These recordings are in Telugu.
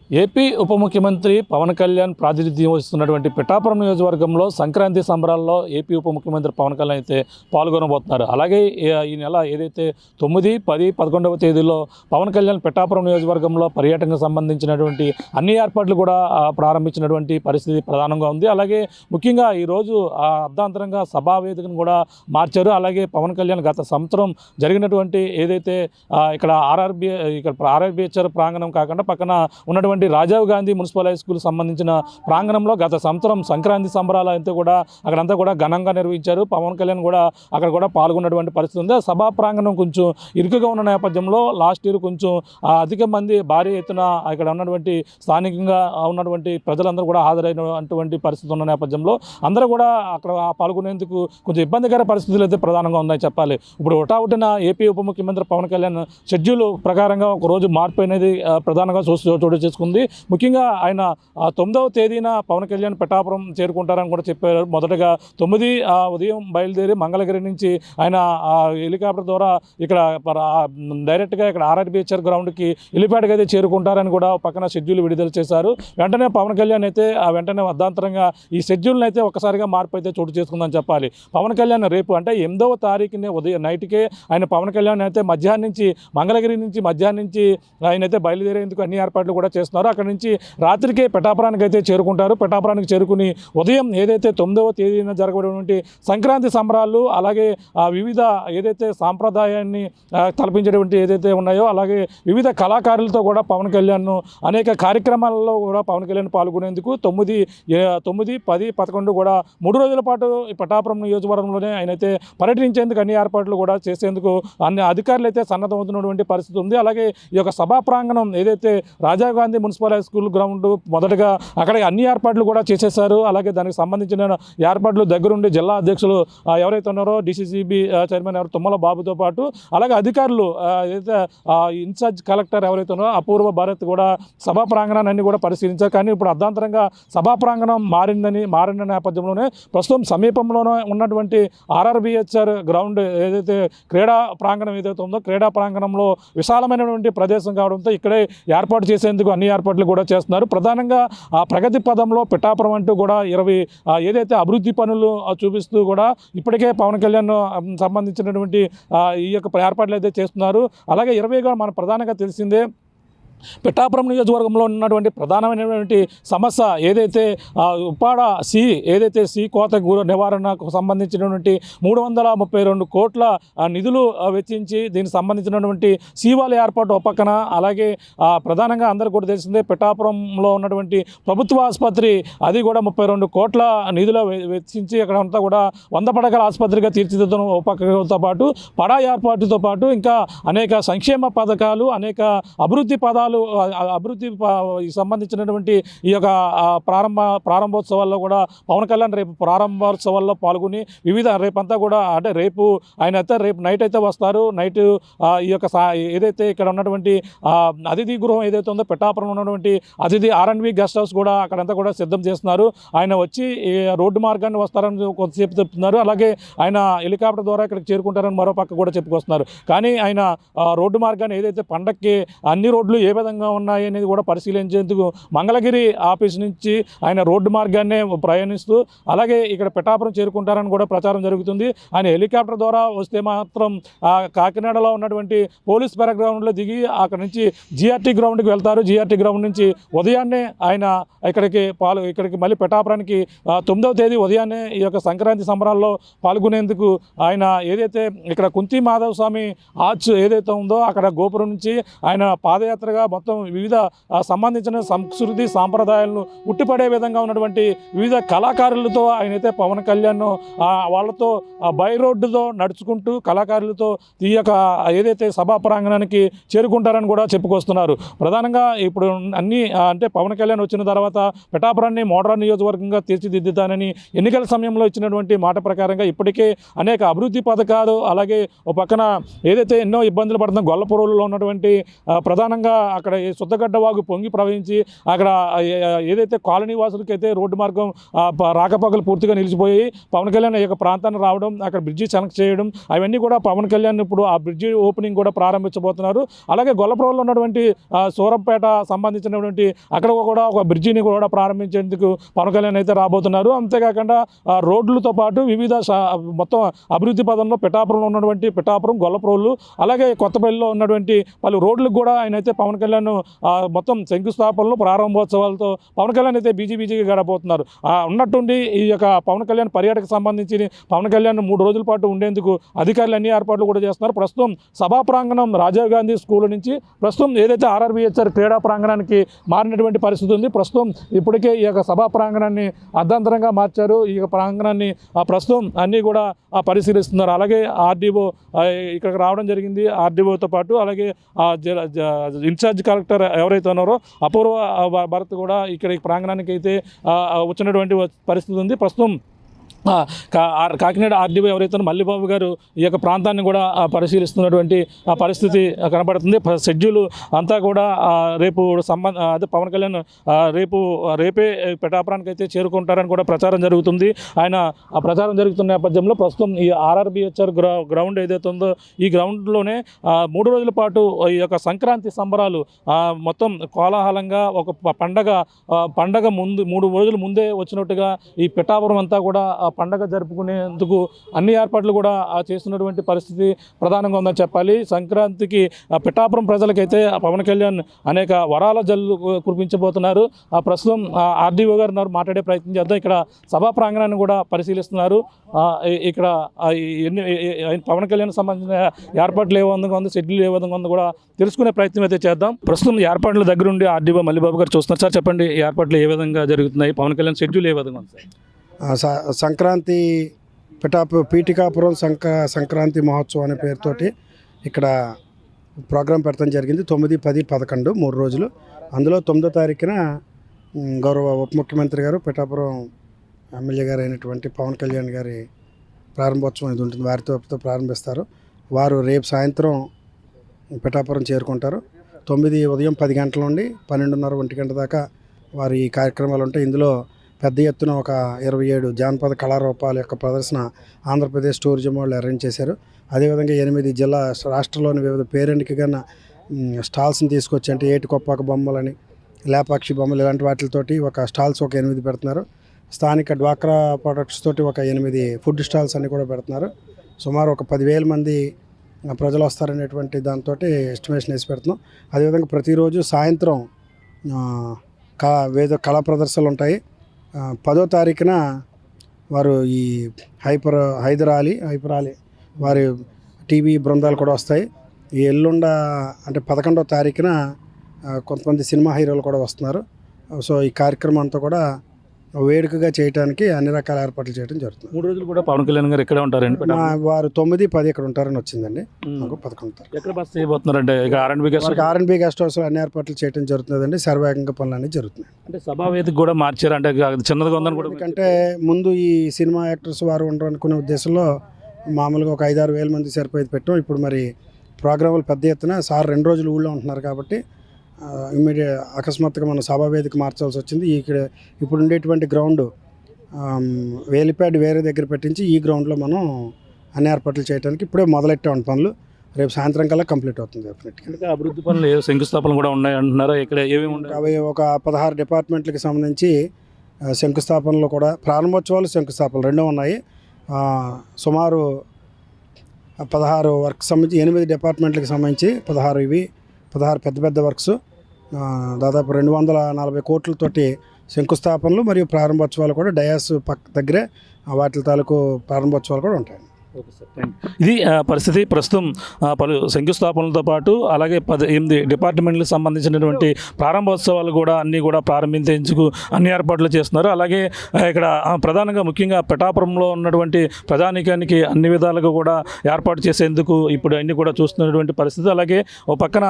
ఏపీ ఉప ముఖ్యమంత్రి పవన్ కళ్యాణ్ ప్రాతినిధ్యం వహిస్తున్నటువంటి పిఠాపురం నియోజకవర్గంలో సంక్రాంతి సంబరాల్లో ఏపీ ఉప ముఖ్యమంత్రి పవన్ కళ్యాణ్ అయితే పాల్గొనబోతున్నారు. అలాగే ఈ నెల ఏదైతే 9, 10, 11వ తేదీలో పవన్ కళ్యాణ్ పిఠాపురం నియోజకవర్గంలో పర్యటనకు సంబంధించినటువంటి అన్ని ఏర్పాట్లు కూడా ప్రారంభించినటువంటి పరిస్థితి ప్రధానంగా ఉంది. అలాగే ముఖ్యంగా ఈరోజు అర్ధాంతరంగా సభా వేదికను కూడా మార్చారు. అలాగే పవన్ కళ్యాణ్ గత సంవత్సరం జరిగినటువంటి ఏదైతే ఇక్కడ ఆర్ఆర్బిహెచ్ఆర్ ప్రాంగణం కాకుండా పక్కన ఉన్నటువంటి Rajiv Gandhi municipal high school సంబంధించిన ప్రాంగణంలో గత సంవత్సరం సంక్రాంతి సంబరాలు అయితే కూడా అక్కడంతా కూడా ఘనంగా నిర్వహించారు. పవన్ కళ్యాణ్ కూడా అక్కడ కూడా పాల్గొన్నటువంటి పరిస్థితి ఉంది. సభా ప్రాంగణం కొంచెం ఇరుకుగా ఉన్న నేపథ్యంలో లాస్ట్ ఇయర్ కొంచెం అధిక మంది భారీ ఎత్తున ఇక్కడ ఉన్నటువంటి స్థానికంగా ఉన్నటువంటి ప్రజలందరూ కూడా హాజరైనటువంటి పరిస్థితి ఉన్న నేపథ్యంలో అందరూ కూడా అక్కడ పాల్గొనేందుకు కొంచెం ఇబ్బందికర పరిస్థితులు అయితే ప్రధానంగా ఉన్నాయని చెప్పాలి. ఇప్పుడు ఒకటిన ఏపీ ఉప ముఖ్యమంత్రి పవన్ కళ్యాణ్ షెడ్యూల్ ప్రకారంగా ఒక రోజు మార్పు అనేది ప్రధానంగా చోటు చేసుకుంది. ముఖ్యంగా ఆయన 9వ తేదీన పవన్ కళ్యాణ్ పిఠాపురం చేరుకుంటారని కూడా చెప్పారు. మొదటగా 9 ఉదయం బయలుదేరి మంగళగిరి నుంచి ఆయన హెలికాప్టర్ ద్వారా ఇక్కడ డైరెక్ట్గా ఇక్కడ ఆర్ఆర్బిహెచ్ఆర్ గ్రౌండ్కి హెలిప్యాడ్కి అయితే చేరుకుంటారని కూడా పక్కన షెడ్యూల్ విడుదల చేశారు. వెంటనే పవన్ కళ్యాణ్ అయితే వెంటనే అర్ధాంతరంగా ఈ షెడ్యూల్ని అయితే ఒక్కసారిగా మార్పు అయితే చోటు చేసుకుందని చెప్పాలి. పవన్ కళ్యాణ్ రేపు అంటే 8వ తారీఖునే ఉదయం నైట్కే ఆయన పవన్ కళ్యాణ్ అయితే మధ్యాహ్నం నుంచి మంగళగిరి నుంచి మధ్యాహ్నం నుంచి ఆయన అయితే బయలుదేరేందుకు అన్ని ఏర్పాట్లు కూడా చేస్తున్నారు. అక్కడ నుంచి రాత్రికే పిఠాపురానికి అయితే చేరుకుంటారు. పిఠాపురానికి చేరుకుని ఉదయం ఏదైతే 9వ తేదీన జరగబడినటువంటి సంక్రాంతి సంబరాలు అలాగే వివిధ ఏదైతే సాంప్రదాయాన్ని తలపించేటువంటి ఏదైతే ఉన్నాయో అలాగే వివిధ కళాకారులతో కూడా పవన్ కళ్యాణ్ అనేక కార్యక్రమాలలో కూడా పవన్ కళ్యాణ్ పాల్గొనేందుకు 9, 10, 11 కూడా 3 రోజుల పాటు పిఠాపురం నియోజకవర్గంలోనే ఆయన అయితే పర్యటించేందుకు అన్ని ఏర్పాట్లు కూడా చేసేందుకు అన్ని అధికారులు అయితే సన్నద్ధమవుతున్నటువంటి పరిస్థితి ఉంది. అలాగే ఈ యొక్క సభా ప్రాంగణం ఏదైతే Rajiv Gandhi municipal high school ground మొదటగా అక్కడ అన్ని ఏర్పాట్లు కూడా చేసేశారు. అలాగే దానికి సంబంధించిన ఏర్పాట్లు దగ్గరుండి జిల్లా అధ్యక్షులు ఎవరైతే ఉన్నారో డిసిసిబి చైర్మన్ ఎవరు తుమ్మల బాబుతో పాటు అలాగే అధికారులు ఏదైతే ఇన్ఛార్జ్ కలెక్టర్ ఎవరైతే ఉన్నారో అపూర్వ భారత్ కూడా సభా ప్రాంగణాన్ని అన్ని కూడా పరిశీలించారు. కానీ ఇప్పుడు అర్ధాంతరంగా సభా ప్రాంగణం మారిన నేపథ్యంలోనే ప్రస్తుతం సమీపంలోనే ఉన్నటువంటి ఆర్ఆర్బిహెచ్ఆర్ గ్రౌండ్ ఏదైతే క్రీడా ప్రాంగణం ఏదైతే ఉందో క్రీడా ప్రాంగణంలో విశాలమైనటువంటి ప్రదేశం కావడంతో ఇక్కడే ఏర్పాటు చేసేందుకు అన్ని ఏర్పాట్లు కూడా చేస్తున్నారు. ప్రధానంగా ప్రగతి పదంలో పిఠాపురం అంటూ కూడా 20 ఏదైతే అభివృద్ధి పనులు చూపిస్తూ కూడా ఇప్పటికే పవన్ కళ్యాణ్ సంబంధించినటువంటి ఈ యొక్క ఏర్పాట్లు అయితే చేస్తున్నారు. అలాగే 20గా మన ప్రధానంగా తెలిసిందే పిఠాపురం నియోజకవర్గంలో ఉన్నటువంటి ప్రధానమైనటువంటి సమస్య ఏదైతే ఉప్పాడ ఏదైతే కోత నివారణకు సంబంధించినటువంటి 332 కోట్ల నిధులు వెచ్చించి దీనికి సంబంధించినటువంటి సీవాల ఏర్పాటు ఒప్పక్కన అలాగే ప్రధానంగా అందరూ కూడా తెలిసిందే పిఠాపురంలో ఉన్నటువంటి ప్రభుత్వ ఆసుపత్రి అది కూడా 32 కోట్ల నిధులు వెచ్చించి అక్కడ అంతా కూడా 100 పడకల ఆసుపత్రిగా తీర్చిదిద్దడం ఒప్పక్కతో పాటు పడా ఏర్పాటుతో పాటు ఇంకా అనేక సంక్షేమ పథకాలు అనేక అభివృద్ధి అభివృద్ధి సంబంధించినటువంటి ఈ యొక్క ప్రారంభోత్సవాల్లో కూడా పవన్ కళ్యాణ్ రేపు ప్రారంభోత్సవాల్లో పాల్గొని వివిధ రేపంతా కూడా అంటే రేపు నైట్ అయితే వస్తారు. నైట్ ఈ యొక్క ఏదైతే ఇక్కడ ఉన్నటువంటి అతిథి గృహం ఏదైతే ఉందో పిఠాపురంలో ఉన్నటువంటి అతిథి R&B గెస్ట్ హౌస్ కూడా అక్కడంతా కూడా సిద్ధం చేస్తున్నారు. ఆయన వచ్చి రోడ్డు మార్గాన్ని వస్తారని కొంతసేపు చెప్తున్నారు. అలాగే ఆయన హెలికాప్టర్ ద్వారా ఇక్కడికి చేరుకుంటారని మరో పక్క కూడా చెప్పుకొస్తున్నారు. కానీ ఆయన రోడ్డు మార్గాన్ని ఏదైతే పండక్కి అన్ని రోడ్లు ఏ విధంగా ఉన్నాయి అనేది కూడా పరిశీలించేందుకు మంగళగిరి ఆఫీస్ నుంచి ఆయన రోడ్డు మార్గాన్నే ప్రయాణిస్తూ అలాగే ఇక్కడ పిఠాపురం చేరుకుంటారని కూడా ప్రచారం జరుగుతుంది. ఆయన హెలికాప్టర్ ద్వారా వస్తే మాత్రం కాకినాడలో ఉన్నటువంటి పోలీస్ గ్రౌండ్లో దిగి అక్కడ నుంచి జిఆర్టీ గ్రౌండ్కి వెళ్తారు. జిఆర్టీ గ్రౌండ్ నుంచి ఉదయాన్నే ఆయన ఇక్కడికి మళ్ళీ పిఠాపురానికి 9వ తేదీ ఉదయాన్నే ఈ యొక్క సంక్రాంతి సంబరాల్లో పాల్గొనేందుకు ఆయన ఏదైతే ఇక్కడ కుంతి మాధవ స్వామి ఆర్చ్ ఏదైతే ఉందో అక్కడ గోపురం నుంచి ఆయన పాదయాత్రగా మొత్తం వివిధ సంబంధించిన సంస్కృతి సాంప్రదాయాలను ఉట్టిపడే విధంగా ఉన్నటువంటి వివిధ కళాకారులతో ఆయనైతే పవన్ కళ్యాణ్ వాళ్ళతో బై రోడ్డుతో నడుచుకుంటూ కళాకారులతో ఈ యొక్క ఏదైతే సభా ప్రాంగణానికి చేరుకుంటారని కూడా చెప్పుకొస్తున్నారు. ప్రధానంగా ఇప్పుడు అన్నీ అంటే పవన్ కళ్యాణ్ వచ్చిన తర్వాత పిఠాపురాన్ని మోడర్న్ నియోజకవర్గంగా తీర్చిదిద్దుతానని ఎన్నికల సమయంలో ఇచ్చినటువంటి మాట ప్రకారంగా ఇప్పటికే అనేక అభివృద్ధి పథకాలు అలాగే ఒక పక్కన ఏదైతే ఎన్నో ఇబ్బందులు పడుతున్న గొల్లపూరులో ఉన్నటువంటి ప్రధానంగా అక్కడ శుద్ధగడ్డ వాగు పొంగి ప్రవహించి అక్కడ ఏదైతే కాలనీ వాసులకైతే రోడ్డు మార్గం రాకపోకలు పూర్తిగా నిలిచిపోయి పవన్ కళ్యాణ్ ఈ యొక్క ప్రాంతాన్ని రావడం, అక్కడ బ్రిడ్జి సెలెక్ట్ చేయడం, అవన్నీ కూడా పవన్ కళ్యాణ్ ఇప్పుడు ఆ బ్రిడ్జి ఓపెనింగ్ కూడా ప్రారంభించబోతున్నారు. అలాగే గొల్లప్రోల్లో ఉన్నటువంటి సూరంపేట సంబంధించినటువంటి అక్కడ కూడా ఒక బ్రిడ్జిని కూడా ప్రారంభించేందుకు పవన్ కళ్యాణ్ అయితే రాబోతున్నారు. అంతేకాకుండా రోడ్లతో పాటు వివిధ మొత్తం అభివృద్ధి పదంలో పిఠాపురం గొల్లప్రోలు అలాగే కొత్తపల్లిలో ఉన్నటువంటి పలు రోడ్లకు కూడా ఆయన అయితే పవన్ కళ్యాణ్ మొత్తం శంకుస్థాపనలు ప్రారంభోత్సవాలతో పవన్ కళ్యాణ్ అయితే బీజేపీకి గడబోతున్నారు. ఉన్నట్టుండి ఈ యొక్క పవన్ కళ్యాణ్ పర్యాటక సంబంధించి పవన్ కళ్యాణ్ 3 రోజుల పాటు ఉండేందుకు అధికారులు అన్ని ఏర్పాట్లు కూడా చేస్తున్నారు. ప్రస్తుతం సభా ప్రాంగణం రాజీవ్ గాంధీ స్కూల్ నుంచి ప్రస్తుతం ఏదైతే ఆర్ఆర్బీహెచ్ఆర్ క్రీడా ప్రాంగణానికి మారినటువంటి పరిస్థితి ఉంది. ప్రస్తుతం ఇప్పటికే ఈ యొక్క సభా ప్రాంగణాన్ని అర్ధాంతరంగా మార్చారు. ఈ ప్రాంగణాన్ని ప్రస్తుతం అన్నీ కూడా పరిశీలిస్తున్నారు. అలాగే ఆర్డీఓ ఇక్కడికి రావడం జరిగింది. ఆర్డీఓతో పాటు అలాగే ఇన్ఛార్జ్ కలెక్టర్ ఎవరైతే ఉన్నారో అపూర్వ భరత్ కూడా ఇక్కడ ఈ ప్రాంగణానికి అయితే వచ్చినటువంటి పరిస్థితి ఉంది. ప్రస్తుతం కాకినాడ ఆర్డీఓ ఎవరైతే మల్లిబాబు గారు ఈ యొక్క ప్రాంతాన్ని కూడా పరిశీలిస్తున్నటువంటి పరిస్థితి కనబడుతుంది. షెడ్యూల్ అంతా కూడా రేపు అదే పవన్ కళ్యాణ్ రేపే పిఠాపురానికి అయితే చేరుకుంటారని కూడా ప్రచారం జరుగుతుంది. ఆయన ఆ ప్రచారం జరుగుతున్న నేపథ్యంలో ప్రస్తుతం ఈ ఆర్ఆర్బీహెచ్ఆర్ గ్రౌండ్ ఏదైతే ఉందో ఈ గ్రౌండ్లోనే 3 రోజుల పాటు ఈ యొక్క సంక్రాంతి సంబరాలు మొత్తం కోలాహలంగా ఒక పండగ ముందు 3 రోజుల ముందే వచ్చినట్టుగా ఈ పిఠాపురం అంతా కూడా పండగ జరుపుకునేందుకు అన్ని ఏర్పాట్లు కూడా చేస్తున్నటువంటి పరిస్థితి ప్రధానంగా ఉందని చెప్పాలి. సంక్రాంతికి పిఠాపురం ప్రజలకైతే పవన్ కళ్యాణ్ అనేక వరాల జల్లు కురిపించబోతున్నారు. ప్రస్తుతం ఆర్డీఓ గారు మాట్లాడే ప్రయత్నం చేద్దాం. ఇక్కడ సభా ప్రాంగణాన్ని కూడా పరిశీలిస్తున్నారు. ఇక్కడ పవన్ కళ్యాణ్ సంబంధించిన ఏర్పాట్లు ఏ విధంగా ఉంది, షెడ్యూల్ ఏ విధంగా ఉంది కూడా తెలుసుకునే ప్రయత్నం అయితే చేద్దాం. ప్రస్తుతం ఏర్పాట్ల దగ్గర ఉండి ఆర్డీఓ మల్లిబాబు గారు చూస్తున్నారు. సార్ చెప్పండి, ఏర్పాట్లు ఏ విధంగా జరుగుతున్నాయి, పవన్ కళ్యాణ్ షెడ్యూల్ ఏ విధంగా ఉంది సార్? సంక్రాంతి పీఠికాపురం సంక్రాంతి మహోత్సవం అనే పేరుతోటి ఇక్కడ ప్రోగ్రాం పెట్టడం జరిగింది. 9, 10, 11 3 రోజులు. అందులో 9వ తారీఖున గౌరవ ఉప ముఖ్యమంత్రి గారు పిఠాపురం ఎమ్మెల్యే గారు అయినటువంటి పవన్ కళ్యాణ్ గారి ప్రారంభోత్సవం ఇది ఉంటుంది. వారితో ప్రారంభిస్తారు. వారు రేపు సాయంత్రం పిఠాపురం చేరుకుంటారు. 9 ఉదయం 10 గంటల నుండి 12:30 1 గంట దాకా వారి కార్యక్రమాలు ఉంటాయి. ఇందులో పెద్ద ఎత్తున ఒక 27 జానపద కళారూపాల యొక్క ప్రదర్శన ఆంధ్రప్రదేశ్ టూరిజం వాళ్ళు అరేంజ్ చేశారు. అదేవిధంగా 8 జిల్లా రాష్ట్రంలోని వివిధ పేరెంట్కి కన్నా స్టాల్స్ని తీసుకొచ్చి, అంటే ఏటికొప్పాక బొమ్మలని, లేపాక్షి బొమ్మలు ఇలాంటి వాటితోటి ఒక స్టాల్స్ ఒక 8 పెడుతున్నారు. స్థానిక డ్వాక్రా ప్రొడక్ట్స్ తోటి ఒక 8 ఫుడ్ స్టాల్స్ అన్ని కూడా పెడుతున్నారు. సుమారు ఒక 10,000 మంది ప్రజలు వస్తారనేటువంటి దాంతో ఎస్టిమేషన్ వేసి పెడుతున్నాం. అదేవిధంగా ప్రతిరోజు సాయంత్రం వేద కళా ప్రదర్శనలు ఉంటాయి. 10వ తారీఖున వారు ఈ హైదర్ అలీ వారి టీవీ బృందాలు కూడా వస్తాయి. ఈ ఎల్లుండ అంటే 11వ తారీఖున కొంతమంది సినిమా హీరోలు కూడా వస్తున్నారు. సో ఈ కార్యక్రమం అంతా కూడా వేడుకగా చేయడానికి అన్ని రకాల ఏర్పాట్లు చేయడం జరుగుతుంది. 3 రోజులు కూడా పవన్ కళ్యాణ్ గారు ఇక్కడే ఉంటారండి? వారు 9, 10 ఇక్కడ ఉంటారని వచ్చిందండి. మాకు 11 ఎక్కడ బస్ చేయబోతున్నారంటే ఆర్ఎన్బి గెస్ట్ హౌస్ అన్ని ఏర్పాట్లు చేయడం జరుగుతుందండి. శరవేగంగా పనులు అన్నీ జరుగుతున్నాయి. అంటే సభా వేదిక కూడా మార్చారు అంటే చిన్నదిగా ఉందని కూడా. ఎందుకంటే ముందు ఈ సినిమా యాక్టర్స్ వారు ఉండరు అనుకునే ఉద్దేశంలో మామూలుగా ఒక 5-6 వేల మంది సరిపోయేది పెట్టాం. ఇప్పుడు మరి ప్రోగ్రాములు పెద్ద ఎత్తున సార్ 2 రోజులు ఊళ్ళో ఉంటున్నారు కాబట్టి అకస్మాత్తుగా మనం సభా వేదిక మార్చాల్సి వచ్చింది. ఇప్పుడు ఉండేటువంటి గ్రౌండ్ వేలిప్యాడ్ వేరే దగ్గర పెట్టించి ఈ గ్రౌండ్లో మనం అన్ని ఏర్పాట్లు చేయడానికి ఇప్పుడే మొదలెట్టాం పనులు. రేపు సాయంత్రం కల్లా కంప్లీట్ అవుతుంది. డెఫినెట్గా అభివృద్ధి పనులు శంకుస్థాపనలు కూడా ఉన్నాయి అంటున్నారా? ఇక్కడ ఏమేమి ఉన్నాయి? అవి ఒక 16 డిపార్ట్మెంట్లకు సంబంధించి శంకుస్థాపనలు కూడా, ప్రారంభోత్సవాలు శంకుస్థాపనలు 2 ఉన్నాయి. సుమారు 16 వర్క్ సంబంధించి 8 డిపార్ట్మెంట్లకు సంబంధించి 16 పెద్ద వర్క్స్, దాదాపు 240 కోట్లతోటి శంకుస్థాపనలు మరియు ప్రారంభోత్సవాలు కూడా డయాస్ దగ్గరే వాటి తాలూకు ప్రారంభోత్సవాలు కూడా ఉంటాయి. ఓకే సార్, ఇది పరిస్థితి. ప్రస్తుతం పలు శంకుస్థాపనలతో పాటు అలాగే 18 డిపార్ట్మెంట్లకు సంబంధించినటువంటి ప్రారంభోత్సవాలు కూడా అన్నీ కూడా ప్రారంభించేందుకు అన్ని ఏర్పాట్లు చేస్తున్నారు. అలాగే ఇక్కడ ప్రధానంగా ముఖ్యంగా పిఠాపురంలో ఉన్నటువంటి ప్రజానీకానికి అన్ని విధాలుగా కూడా ఏర్పాటు చేసేందుకు ఇప్పుడు అన్ని కూడా చూస్తున్నటువంటి పరిస్థితి. అలాగే ఓ పక్కన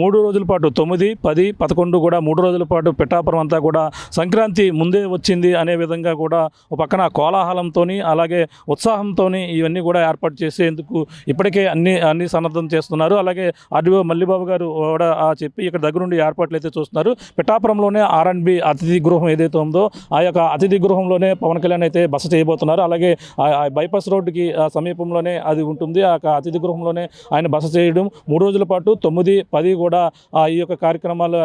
3 రోజుల పాటు 9, 10, 11 కూడా 3 రోజుల పాటు పిఠాపురం అంతా కూడా సంక్రాంతి ముందే వచ్చింది అనే విధంగా కూడా ఓ పక్కన కోలాహలంతో అలాగే ఉత్సాహంతో ఇవన్నీ ఇవన్నీ కూడా ఏర్పాటు చేసేందుకు ఇప్పటికే అన్ని సన్నద్ధం చేస్తున్నారు. అలాగే ఆర్డీఓ మల్లిబాబు గారు కూడా చెప్పి ఇక్కడ దగ్గరుండి ఏర్పాట్లు అయితే చూస్తున్నారు. పిఠాపురంలోనే R&B అతిథి గృహం ఏదైతే ఉందో ఆ యొక్క అతిథి గృహంలోనే పవన్ కళ్యాణ్ అయితే బస చేయబోతున్నారు. అలాగే బైపాస్ రోడ్డుకి సమీపంలోనే అది ఉంటుంది. ఆ అతిథి గృహంలోనే ఆయన బస చేయడం 3 రోజుల పాటు 9, 10 కూడా ఈ యొక్క కార్యక్రమాలు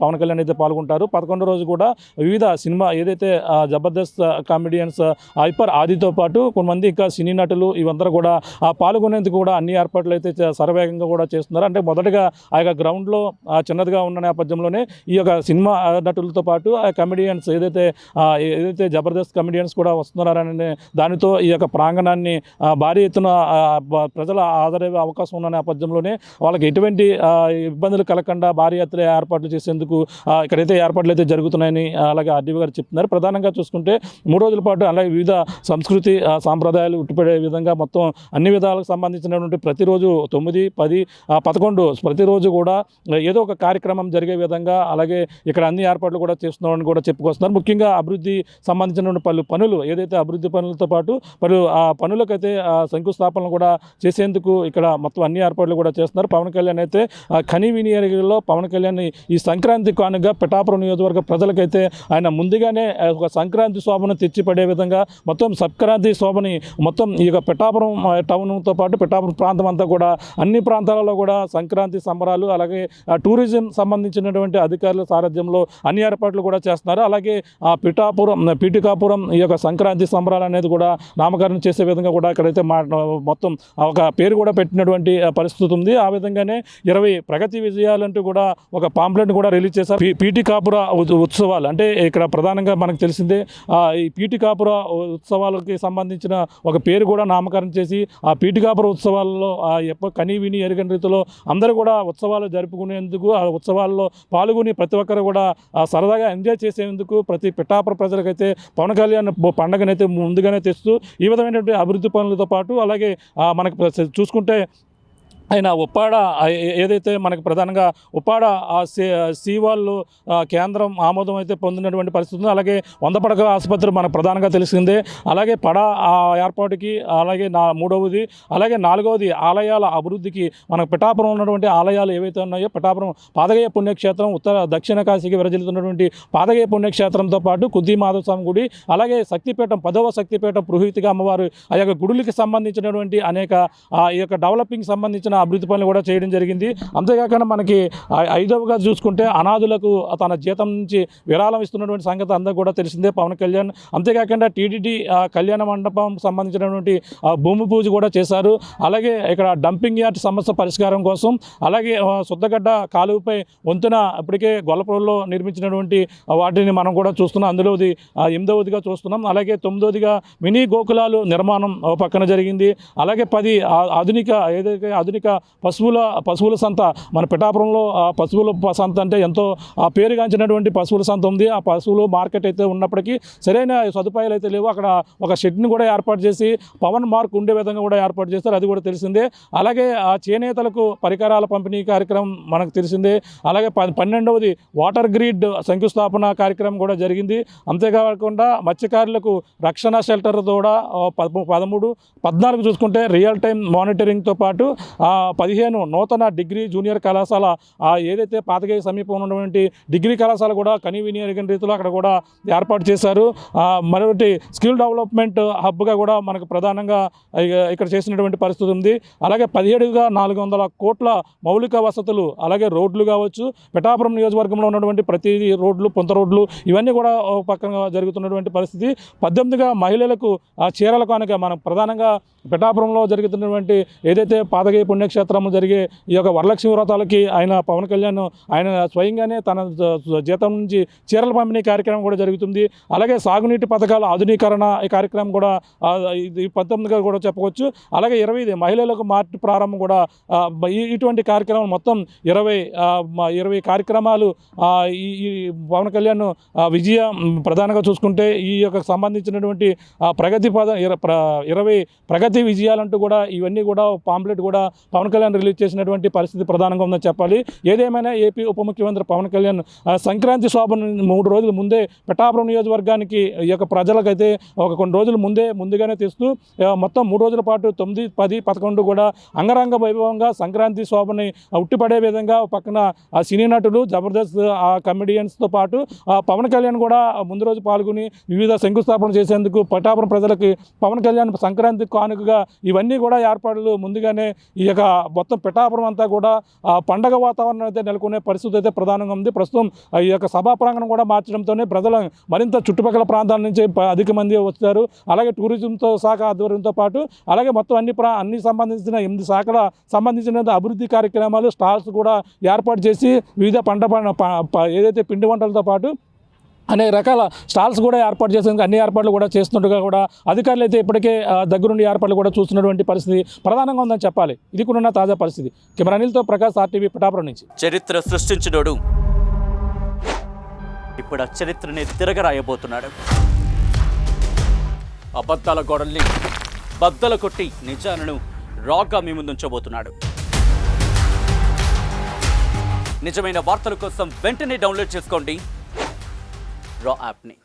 పవన్ కళ్యాణ్ అయితే పాల్గొంటారు. 11వ రోజు కూడా వివిధ సినిమా ఏదైతే జబర్దస్త్ కామెడియన్స్ హైపర్ ఆదితో పాటు కొంతమంది ఇంకా సినీ నటులు ఇవందరూ కూడా పాల్గొనేందుకు కూడా అన్ని ఏర్పాట్లు అయితే శరవేగంగా కూడా చేస్తున్నారు. అంటే మొదటగా ఆ యొక్క గ్రౌండ్లో చిన్నదిగా ఉన్న నేపథ్యంలోనే ఈ యొక్క సినిమా నటులతో పాటు ఆ కమెడియన్స్ ఏదైతే జబర్దస్త్ కమెడియన్స్ కూడా వస్తున్నారనే దానితో ఈ యొక్క ప్రాంగణాన్ని భారీ ఎత్తున ప్రజల ఆదరణ అవకాశం ఉన్న నేపథ్యంలోనే వాళ్ళకి ఎటువంటి ఇబ్బందులు కలగకుండా భారీ ఎత్తున ఏర్పాట్లు చేసేందుకు ఇక్కడైతే ఏర్పాట్లు అయితే జరుగుతున్నాయని అలాగే ఆర్డీఓ గారు చెప్తున్నారు. ప్రధానంగా చూసుకుంటే 3 రోజుల పాటు అలాగే వివిధ సంస్కృతి సాంప్రదాయాలు ఉట్టిపడే విధంగా మొత్తం అన్ని విధాలకు సంబంధించినటువంటి ప్రతిరోజు 9, 10, 11 ప్రతిరోజు కూడా ఏదో ఒక కార్యక్రమం జరిగే విధంగా అలాగే ఇక్కడ అన్ని ఏర్పాట్లు కూడా చేస్తున్నామని కూడా చెప్పుకొస్తున్నారు. ముఖ్యంగా అభివృద్ధి సంబంధించినటువంటి పనులు ఏదైతే అభివృద్ధి పనులతో పాటు ఆ పనులకైతే శంకుస్థాపనలు కూడా చేసేందుకు ఇక్కడ మొత్తం అన్ని ఏర్పాట్లు కూడా చేస్తున్నారు. పవన్ కళ్యాణ్ అయితే కని వినియోగంలో పవన్ కళ్యాణ్ ఈ సంక్రాంతి కానుగా పిఠాపురం నియోజకవర్గ ప్రజలకైతే ఆయన ముందుగానే ఒక సంక్రాంతి శోభను తెచ్చిపడే విధంగా మొత్తం సంక్రాంతి శోభని మొత్తం ఈ యొక్క పిఠాపురం టౌన్తో పాటు పిఠాపురం ప్రాంతం అంతా కూడా అన్ని ప్రాంతాలలో కూడా సంక్రాంతి సంబరాలు అలాగే టూరిజం సంబంధించినటువంటి అధికారుల సారథ్యంలో అన్ని ఏర్పాట్లు కూడా చేస్తున్నారు. అలాగే పీఠికాపురం ఈ యొక్క సంక్రాంతి సంబరాలు అనేది కూడా నామకరణం చేసే విధంగా కూడా ఇక్కడైతే మొత్తం ఒక పేరు కూడా పెట్టినటువంటి పరిస్థితి ఉంది. ఆ విధంగానే 20 ప్రగతి విజయాలంటూ కూడా ఒక పాంప్లెట్ కూడా రిలీజ్ చేశారు. పీఠికాపుర ఉత్సవాలు అంటే ఇక్కడ ప్రధానంగా మనకు తెలిసిందే ఈ పీఠికాపుర ఉత్సవాలకి సంబంధించిన ఒక పేరు కూడా నామకరణం చేసి ఆ పీఠికాపుర ఉత్సవాల్లో కని విని ఎరుగని రీతిలో అందరూ కూడా ఉత్సవాలు జరుపుకునేందుకు ఆ ఉత్సవాల్లో పాల్గొని ప్రతి ఒక్కరు కూడా సరదాగా ఎంజాయ్ చేసేందుకు ప్రతి పిఠాపుర ప్రజలకైతే పవన్ కళ్యాణ్ పండుగనైతే ముందుగానే తెస్తూ ఈ విధమైనటువంటి అభివృద్ధి పనులతో పాటు అలాగే మనకు చూసుకుంటే ఆయన ఉప్పాడ ఏదైతే మనకు ప్రధానంగా ఉప్పాడ సీవాళ్ళు కేంద్రం ఆమోదం అయితే పొందినటువంటి పరిస్థితి ఉంది. అలాగే 100 పడకల ఆసుపత్రి మనకు ప్రధానంగా తెలిసిందే. అలాగే ఏర్పాటుకి అలాగే 3వది అలాగే 4వది ఆలయాల అభివృద్ధికి మనకు పిఠాపురం ఉన్నటువంటి ఆలయాలు ఏవైతే ఉన్నాయో పిఠాపురం పాదగయ పుణ్యక్షేత్రం దక్షిణ కాశీకి విరజిల్లుతున్నటువంటి పాదగయ పుణ్యక్షేత్రంతో పాటు కుద్ది మాధవ స్వామి గుడి అలాగే శక్తిపీఠం 10వ శక్తిపీఠం పురోహితిగా అమ్మవారు ఆ యొక్క గుడులకి సంబంధించినటువంటి అనేక ఈ యొక్క డెవలపింగ్ సంబంధించిన అభివృద్ధి పనులు కూడా చేయడం జరిగింది. అంతేకాకుండా మనకి 5వగా చూసుకుంటే అనాథులకు తన జీతం నుంచి విరాళం ఇస్తున్నటువంటి సంగతి అందరూ కూడా తెలిసిందే పవన్ కళ్యాణ్. అంతేకాకుండా టీటీడీ కళ్యాణ మండపం సంబంధించినటువంటి భూమి పూజ కూడా చేశారు. అలాగే ఇక్కడ డంపింగ్ యార్డ్ సమస్య పరిష్కారం కోసం అలాగే శుద్ధగడ్డ కాలువపై వంతున ఇప్పటికే గొల్లపూర్లో నిర్మించినటువంటి వాటిని మనం కూడా చూస్తున్నాం. అందులోది 8వదిగా చూస్తున్నాం. అలాగే 9వదిగా మినీ గోకులాలు నిర్మాణం పక్కన జరిగింది. అలాగే 10 ఆధునిక పశువుల సంత మన పిఠాపురంలో పశువుల సంత అంటే ఎంతో పేరుగాంచినటువంటి పశువుల సంత ఉంది. ఆ పశువులు మార్కెట్ అయితే ఉన్నప్పటికీ సరైన సదుపాయాలు అయితే లేవు. అక్కడ ఒక షెడ్ని కూడా ఏర్పాటు చేసి పవన్ మార్క్ ఉండే విధంగా కూడా ఏర్పాటు చేస్తారు, అది కూడా తెలిసిందే. అలాగే ఆ చేనేతలకు పరికరాల పంపిణీ కార్యక్రమం మనకు తెలిసిందే. అలాగే 12వది వాటర్ గ్రిడ్ శంకుస్థాపన కార్యక్రమం కూడా జరిగింది. అంతేకాకుండా మత్స్యకారులకు రక్షణ షెల్టర్ కూడా 13, 14 చూసుకుంటే రియల్ టైం మానిటరింగ్తో పాటు 15 నూతన డిగ్రీ జూనియర్ కళాశాల ఏదైతే పాతగయ సమీపంలో ఉన్నటువంటి డిగ్రీ కళాశాల కూడా కని వినియోగం రీతిలో అక్కడ కూడా ఏర్పాటు చేశారు. మరొకటి స్కిల్ డెవలప్మెంట్ హబ్గా కూడా మనకు ప్రధానంగా ఇక్కడ చేసినటువంటి పరిస్థితి ఉంది. అలాగే 17గా 400 కోట్ల మౌలిక వసతులు అలాగే రోడ్లు కావచ్చు పిఠాపురం నియోజకవర్గంలో ఉన్నటువంటి ప్రతి రోడ్లు పొంత రోడ్లు ఇవన్నీ కూడా పక్కన జరుగుతున్నటువంటి పరిస్థితి. 18గా మహిళలకు చీరల కానుక మనం ప్రధానంగా పిఠాపురంలో జరుగుతున్నటువంటి ఏదైతే పాదగయ పుణ్యక్షేత్రం జరిగే ఈ యొక్క వరలక్ష్మి వ్రతాలకి ఆయన పవన్ కళ్యాణ్ ఆయన స్వయంగానే తన జీతం నుంచి చీరల పంపిణీ కార్యక్రమం కూడా జరుగుతుంది. అలాగే సాగునీటి పథకాల ఆధునీకరణ ఈ కార్యక్రమం కూడా 19గా కూడా చెప్పవచ్చు. అలాగే 20 మహిళలకు మార్ట్ ప్రారంభం కూడా ఇటువంటి కార్యక్రమం మొత్తం 20 కార్యక్రమాలు ఈ పవన్ కళ్యాణ్ విజయం ప్రధానంగా చూసుకుంటే ఈ యొక్క సంబంధించినటువంటి ప్రగతి 20 ప్రగతి విజయాలంటూ కూడా ఇవన్నీ కూడా పాంప్లెట్ కూడా పవన్ కళ్యాణ్ రిలీజ్ చేసినటువంటి పరిస్థితి ప్రధానంగా ఉందని చెప్పాలి. ఏదేమైనా ఏపీ ఉప ముఖ్యమంత్రి పవన్ కళ్యాణ్ సంక్రాంతి శోభను 3 రోజుల ముందే పిఠాపురం నియోజకవర్గానికి ఈ యొక్క ప్రజలకైతే కొన్ని రోజుల ముందుగానే తెస్తూ మొత్తం 3 రోజుల పాటు 9, 10, 11 కూడా అంగరంగ వైభవంగా సంక్రాంతి శోభని ఉట్టిపడే విధంగా పక్కన ఆ సినీ నటులు, జబర్దస్త్ కమెడియన్స్తో పాటు పవన్ కళ్యాణ్ కూడా ముందు రోజు పాల్గొని వివిధ శంకుస్థాపన చేసేందుకు పిఠాపురం ప్రజలకి పవన్ కళ్యాణ్ సంక్రాంతి కానుకగా ఇవన్నీ కూడా ఏర్పాట్లు ముందుగానే ఈ యొక్క మొత్తం పిఠాపురం అంతా కూడా పండగ వాతావరణం అయితే నెలకొనే పరిస్థితి అయితే ప్రధానంగా ఉంది. ప్రస్తుతం ఈ యొక్క సభా ప్రాంగణం కూడా మార్చడంతోనే ప్రజలు మరింత చుట్టుపక్కల ప్రాంతాల నుంచి అధిక మంది వచ్చారు. అలాగే టూరిజంతో శాఖ ఆధ్వర్యంతో పాటు అలాగే మొత్తం అన్ని సంబంధించిన 8 శాఖల సంబంధించిన అభివృద్ధి కార్యక్రమాలు, స్టాల్స్ కూడా ఏర్పాటు చేసి వివిధ ఏదైతే పిండి వంటలతో పాటు అనేక రకాల స్టాల్స్ కూడా ఏర్పాటు చేసేందుకు అన్ని ఏర్పాట్లు కూడా చేస్తుండగా కూడా అధికారులు అయితే ఇప్పటికే దగ్గరుండి ఏర్పాట్లు కూడా చూస్తున్నటువంటి పరిస్థితి ప్రధానంగా ఉందని చెప్పాలి. ఇది కూడా ఉన్న తాజా పరిస్థితి. కెమెరా అనిల్తో ప్రకాష్, RTV పిఠాపురం నుంచి. చరిత్ర సృష్టించినోడు ఇప్పుడు ఆ చరిత్రని తిరగరాయబోతున్నాడు. అబద్ధాల గోడల్ని బద్దలు కొట్టి నిజాలను రాగా మీ ముందుంచబోతున్నాడు. నిజమైన వార్తల కోసం వెంటనే డౌన్లోడ్ చేసుకోండి రా యాప్ని.